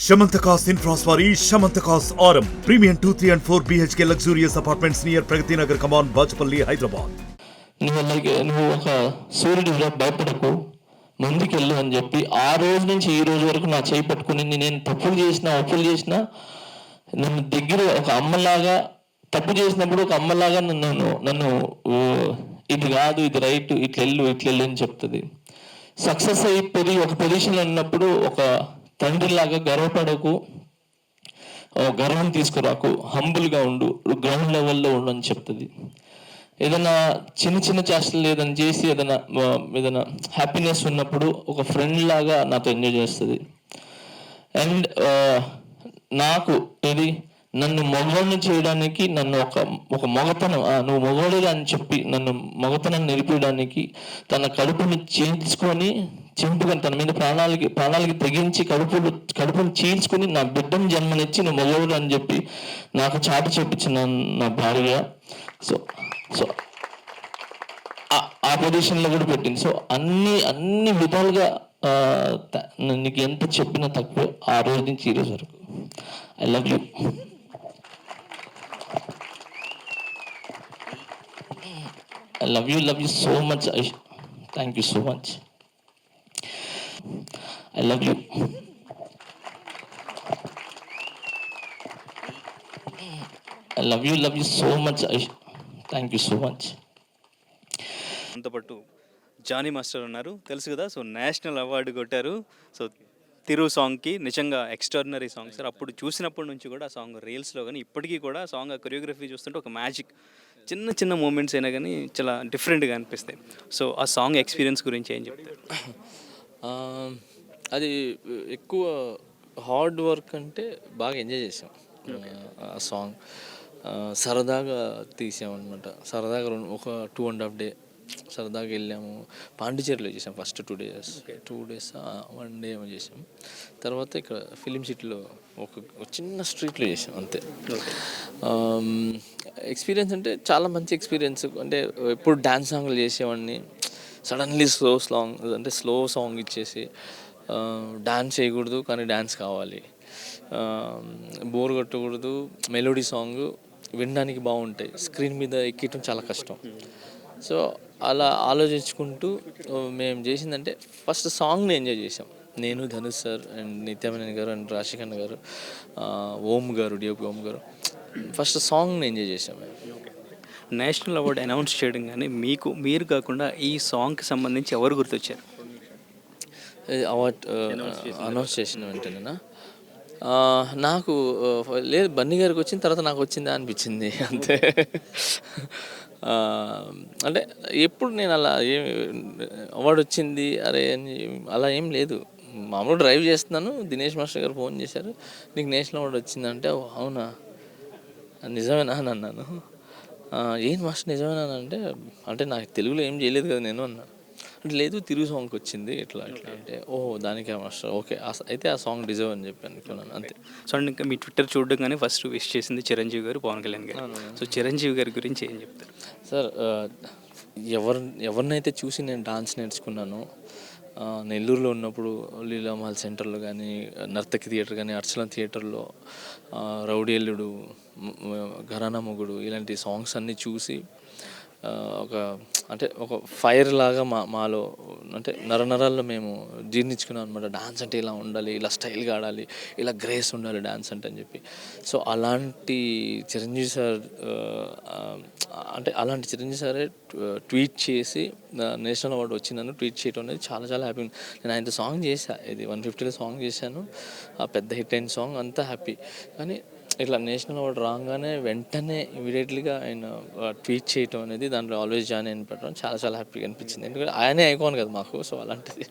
Shamantakas Infraswari, Shamantakas Aurum. Premium 2, 3 and 4 BHK luxurious apartments near Pragati Nagar, Kaman, Bachapalli, Hyderabad. నువ్వు ఒక సూర్యుడు భయపడకు ముందుకెళ్ళు అని చెప్పి ఆ రోజు నుంచి ఈ రోజు వరకు నా చేయి పట్టుకుని నేను తప్పులు చేసినా నన్ను దగ్గర ఒక అమ్మలాగా తప్పు చేసినప్పుడు ఒక అమ్మలాగా నన్ను ఇది కాదు, ఇది రైట్, ఇట్లెళ్ళు అని చెప్తుంది. సక్సెస్ అయిపోయి ఒక పొజిషన్లో ఉన్నప్పుడు ఒక తండ్రిలాగా గర్వపడకు, గర్వం తీసుకురాకు, హంబుల్గా ఉండు, గ్రౌండ్ లెవెల్లో ఉండు అని చెప్తుంది. ఏదైనా చిన్న చేష్టలు ఏదైనా చేసి ఏదైనా హ్యాపీనెస్ ఉన్నప్పుడు ఒక ఫ్రెండ్ లాగా నాతో ఎంజాయ్ చేస్తుంది. అండ్ నాకు ఇది నన్ను మగవాడిని చేయడానికి, నన్ను ఒక మగతనం, నువ్వు మగవాడిగా అని చెప్పి నన్ను మగతనం నిలిపేయడానికి తన కడుపుని చింపుకొని తన మీద ప్రాణాలకి తెగించి కడుపుని చీల్చుకుని నా బిడ్డను జన్మనిచ్చి నువ్వు మగవాడు అని చెప్పి నాకు చాటి చెప్పించిన నా భార్య. సో సో ఆ పొజిషన్లో కూడా పెట్టింది. సో అన్ని విధాలుగా నీకు ఎంత చెప్పినా తక్కువే ఆ రోజు నుంచి ఈ రోజు వరకు. I love you. I love you so much. Thank you so much. I love you. I love you so much. Thank you so much. అంతపాటు జానీ మాస్టర్ ఉన్నారు, తెలుసు కదా. సో నేషనల్ అవార్డు కొట్టారు. సో తిరు సాంగ్కి నిజంగా ఎక్స్ట్రాడినరీ సాంగ్ సార్. అప్పుడు చూసినప్పటి నుంచి కూడా ఆ సాంగ్ రీల్స్లో కానీ ఇప్పటికీ కూడా ఆ సాంగ్ ఆ కొరియోగ్రఫీ చూస్తుంటే ఒక మ్యాజిక్. చిన్న మూమెంట్స్ అయినా కానీ చాలా డిఫరెంట్గా అనిపిస్తాయి. సో ఆ సాంగ్ ఎక్స్పీరియన్స్ గురించి ఏం చెప్తారు? అది ఎక్కువ హార్డ్ వర్క్ అంటే బాగా ఎంజాయ్ చేసాం. ఆ సాంగ్ సరదాగా తీసామన్నమాట. సరదాగా ఒక 2.5 days సరదాగా వెళ్ళాము. పాండిచేరిలో చేసాం ఫస్ట్ 2 days, 1 day ఏమో చేసాం. తర్వాత ఇక్కడ ఫిలిం సిటీలో ఒక చిన్న స్ట్రీట్లో చేసాం అంతే. ఎక్స్పీరియన్స్ అంటే చాలా మంచి ఎక్స్పీరియన్స్. అంటే ఎప్పుడు డ్యాన్స్ సాంగ్లు చేసేవాడిని, సడన్లీ స్లో సాంగ్ ఇచ్చేసి డ్యాన్స్ చేయకూడదు కానీ డ్యాన్స్ కావాలి, బోర్ కొట్టకూడదు, మెలోడీ సాంగ్ వినడానికి బాగుంటాయి, స్క్రీన్ మీద ఎక్కడం చాలా కష్టం. సో అలా ఆలోచించుకుంటూ మేము చేసిందంటే ఫస్ట్ సాంగ్ని ఎంజాయ్ చేసాం. నేను, ధనుష్ సార్ అండ్ నిత్యామేనన్ గారు అండ్ రాశిఖన్నా గారు, ఓం గారు, డిఓపి ఓం గారు ఫస్ట్ సాంగ్ని ఎంజాయ్ చేసాం. నేషనల్ అవార్డు అనౌన్స్ చేయడం కానీ మీరు కాకుండా ఈ సాంగ్కి సంబంధించి ఎవరు గుర్తొచ్చారు? అవార్డ్ అనౌన్స్ చేసిన వెంటనేనా నాకు లేదు, బన్నీ గారికి వచ్చిన తర్వాత నాకు వచ్చిందా అనిపించింది అంతే. అంటే ఎప్పుడు నేను అలా అవార్డు వచ్చింది అలా ఏం లేదు. మామూలు డ్రైవ్ చేస్తున్నాను, దినేష్ మాస్టర్ గారు ఫోన్ చేశారు, నీకు నేషనల్ అవార్డు వచ్చిందంటే అవునా నిజమేనా అని అన్నాను. ఏం మాస్టర్ నిజమేనా అంటే నాకు తెలుగులో ఏం చేయలేదు కదా నేను అన్నా. అంటే లేదు, తిరుగు సాంగ్కి వచ్చింది ఇట్లా అంటే ఓహో దానికే మాస్టర్, ఓకే అయితే ఆ సాంగ్ డిజర్వ్ అని చెప్పి అనుకున్నాను అంతే. సో ఇంకా మీ ట్విట్టర్ చూడగానే ఫస్ట్ విష్ చేసింది చిరంజీవి గారు, పవన్ కళ్యాణ్ గారు. సో చిరంజీవి గారి గురించి ఏం చెప్తారు సార్? ఎవరినైతే చూసి నేను డాన్స్ నేర్చుకున్నానో, నెల్లూరులో ఉన్నప్పుడు లీలామహల్ సెంటర్లో కానీ, నర్తకి థియేటర్ కానీ, అర్చన థియేటర్లో రౌడీ ఎల్లుడు, ఘరానా మొగుడు ఇలాంటి సాంగ్స్ అన్నీ చూసి ఒక ఫైర్ లాగా మాలో అంటే నరనరాల్లో మేము జీర్ణించుకున్నాం అనమాట. డాన్స్ అంటే ఇలా ఉండాలి, ఇలా స్టైల్గా ఆడాలి, ఇలా గ్రేస్ ఉండాలి డాన్స్ అంటే అని చెప్పి. సో అలాంటి చిరంజీవి సారే ట్వీట్ చేసి నేషనల్ అవార్డు వచ్చిందని ట్వీట్ చేయడం అనేది చాలా చాలా హ్యాపీ. నేను ఆయనతో సాంగ్ చేశాను, ఇది 150లో సాంగ్ చేశాను, ఆ పెద్ద హిట్ అయిన సాంగ్, అంతా హ్యాపీ. కానీ ఇట్లా నేషనల్ అవార్డు రాగానే వెంటనే ఇమీడియట్లీగా ఆయన ట్వీట్ చేయటం అనేది, దాంట్లో ఆల్వేస్ జాయిన్ అని పెట్టడం చాలా చాలా హ్యాపీగా అనిపించింది. ఎందుకంటే ఆయనే ఐకాన్ కదా మాకు. సో అలాంటిది.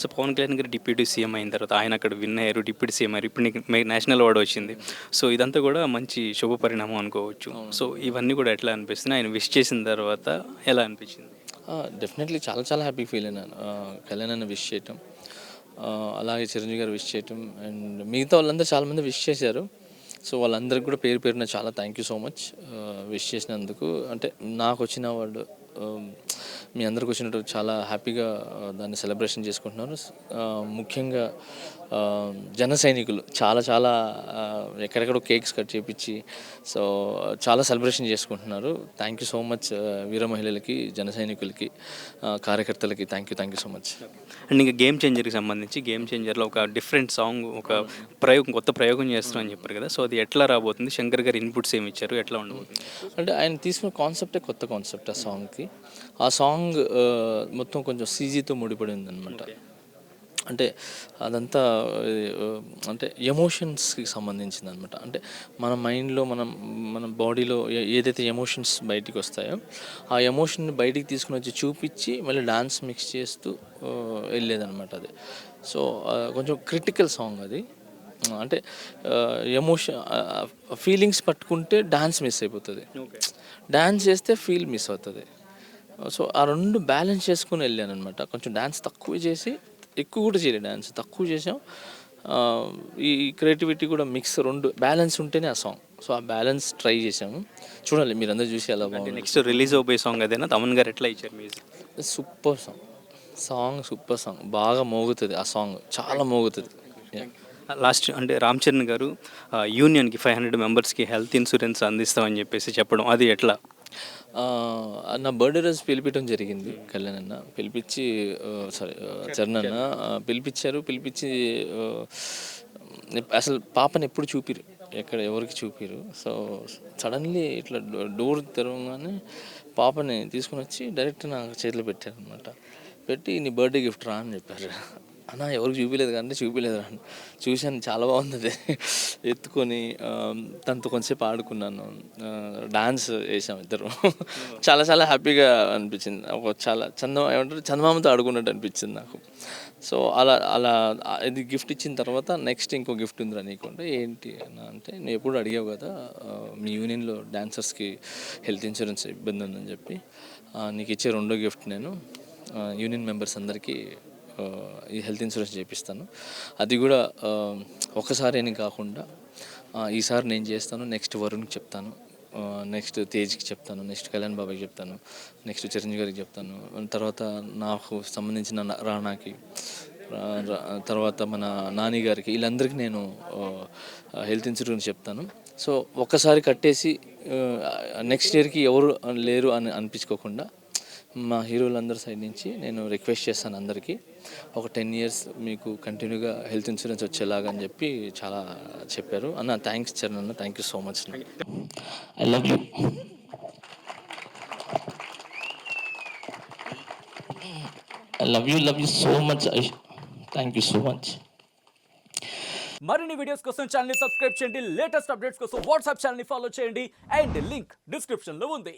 సో పవన్ కళ్యాణ్ గారు డిప్యూటీ సీఎం అయిన తర్వాత ఆయన అక్కడ విన్ అయ్యారు, డిప్యూటీ సీఎం అయ్యారు, ఇప్పుడు నీకు నేషనల్ అవార్డు వచ్చింది. సో ఇదంతా కూడా మంచి శుభ పరిణామం అనుకోవచ్చు. సో ఇవన్నీ కూడా ఎట్లా అనిపిస్తుంది? ఆయన విష్ చేసిన తర్వాత ఎలా అనిపించింది? డెఫినెట్లీ చాలా చాలా హ్యాపీ ఫీల్ అయినాను. కళ్యాణ్ అన్న విష్ చేయటం, అలాగే చిరంజీవి గారు విష్ చేయటం, అండ్ మిగతా వాళ్ళందరూ చాలామంది విష్ చేశారు. సో వాళ్ళందరికీ కూడా పేరున చాలా thank you so much wish చేసినందుకు. అంటే నాకు వచ్చిన అవార్డు మీ అందరికి వచ్చినట్టు చాలా హ్యాపీగా దాన్ని సెలబ్రేషన్ చేసుకుంటున్నారు. ముఖ్యంగా జన సైనికులు చాలా చాలా ఎక్కడెక్కడో కేక్స్ కట్ చేయించి సో చాలా సెలబ్రేషన్ చేసుకుంటున్నారు. థ్యాంక్ యూ సో మచ్ వీర మహిళలకి, జన సైనికులకి, కార్యకర్తలకి thank you so much. And ఇంకా గేమ్ చేంజర్కి సంబంధించి గేమ్ చేంజర్లో ఒక డిఫరెంట్ సాంగ్, ఒక కొత్త ప్రయోగం చేస్తున్నామని చెప్పారు కదా, సో అది ఎట్లా రాబోతుంది? శంకర్ గారు ఇన్పుట్స్ ఏమి ఇచ్చారు, ఎట్లా ఉండబోతుంది? అంటే ఆయన తీసుకున్న కాన్సెప్టే కొత్త కాన్సెప్ట్ ఆ సాంగ్కి. ఆ సాంగ్ మొత్తం కొంచెం సీజీతో ముడిపడి ఉందన్నమాట. అంటే అదంతా అంటే ఎమోషన్స్కి సంబంధించింది అనమాట. అంటే మన మైండ్లో మన బాడీలో ఏదైతే ఎమోషన్స్ బయటికి వస్తాయో ఆ ఎమోషన్ని బయటికి తీసుకుని వచ్చి చూపించి మళ్ళీ డాన్స్ మిక్స్ చేస్తూ వెళ్ళేదన్నమాట అది. సో కొంచెం క్రిటికల్ సాంగ్ అది. అంటే ఫీలింగ్స్ పట్టుకుంటే డాన్స్ మిస్ అయిపోతుంది, డాన్స్ చేస్తే ఫీల్ మిస్ అవుతుంది. సో ఆ రెండు బ్యాలెన్స్ చేసుకుని వెళ్ళాను అనమాట. కొంచెం డాన్స్ తక్కువ చేసి, ఎక్కువ కూడా చేయలేదు, డాన్స్ తక్కువ చేసాం. ఈ క్రియేటివిటీ కూడా మిక్స్, రెండు బ్యాలెన్స్ ఉంటేనే ఆ సాంగ్. సో ఆ బ్యాలెన్స్ ట్రై చేసాము. చూడాలి, మీరు అందరూ చూసి ఎలా బాగుంది. నెక్స్ట్ రిలీజ్ అయిపోయే సాంగ్ అదేనా? తమన్ గారు ఎట్లా ఇచ్చారు మ్యూజిక్? సూపర్ సూపర్ సాంగ్, బాగా మోగుతుంది ఆ సాంగ్, చాలా మోగుతుంది. లాస్ట్ అంటే రామ్ చరణ్ గారు యూనియన్కి 500 మెంబర్స్కి హెల్త్ ఇన్సూరెన్స్ అందిస్తామని చెప్పేసి చెప్పడం, అది ఎట్లా? నా బర్త్డే రోజు పిలిపించడం జరిగింది. కళ్యాణ్ అన్న పిలిపించి, చరణ్ అన్న పిలిపించి అసలు పాపని ఎప్పుడు చూపిరు, ఎవరికి చూపిరు. సో సడన్లీ ఇట్లా డోర్ తెరవగానే పాపని తీసుకుని వచ్చి డైరెక్ట్ నా చేతిలో పెట్టారు అనమాట. పెట్టి నీ బర్త్డే గిఫ్ట్ రా అని చెప్పారు. అన్న ఎవరికి చూపించలేదు కానీ చూపించలేదు రా, చూశాను, చాలా బాగుంది. ఎత్తుకొని తనతో కొంచెంసేపు ఆడుకున్నాను, డాన్స్ వేసాం ఇద్దరు. చాలా చాలా హ్యాపీగా అనిపించింది. ఒక చాలా చందమామతో ఆడుకున్నట్టు అనిపించింది నాకు. సో అలా ఇది గిఫ్ట్ ఇచ్చిన తర్వాత నెక్స్ట్ ఇంకో గిఫ్ట్ ఉందిరా నీకుంటే ఏంటి అన్న అంటే, నేను ఎప్పుడు అడిగావు కదా మీ యూనియన్లో డాన్సర్స్కి హెల్త్ ఇన్సూరెన్స్ ఇబ్బంది ఉందని చెప్పి, నీకు ఇచ్చే రెండో గిఫ్ట్ నేను యూనియన్ మెంబర్స్ అందరికీ ఈ హెల్త్ ఇన్సూరెన్స్ చేపిస్తాను. అది కూడా ఒకసారి అని కాకుండా ఈసారి నేను చేస్తాను, నెక్స్ట్ వరుణ్కి చెప్తాను, నెక్స్ట్ తేజ్కి చెప్తాను, నెక్స్ట్ కళ్యాణ్ బాబాయ్కి చెప్తాను, నెక్స్ట్ చిరంజీవి గారికి చెప్తాను, తర్వాత నాకు సంబంధించిన రానాకి, తర్వాత మన నాని గారికి, వీళ్ళందరికీ నేను హెల్త్ ఇన్సూరెన్స్ చెప్తాను. సో ఒక్కసారి కట్టేసి నెక్స్ట్ ఇయర్కి ఎవరు లేరు అని అనిపించుకోకుండా మా హీరోలందరి సైడ్ నుంచి నేను రిక్వెస్ట్ చేస్తాను అందరికీ, ఒక 10 years మీకు కంటిన్యూగా హెల్త్ ఇన్సూరెన్స్ వచ్చేలాగా అని చెప్పి చాలా చెప్పారు. అన్న థ్యాంక్స్ చరణ్ అన్న, thank you so much. I love you. Love you so much. Thank you so much. మరిన్ని వీడియోస్ కోసం ఛానల్ ని సబ్స్క్రైబ్ చేయండి, లేటెస్ట్ అప్డేట్స్ కోసం వాట్సాప్ ఛానల్ ని ఫాలో చేయండి, అండ్ లింక్ డిస్క్రిప్షన్ లో ఉంది.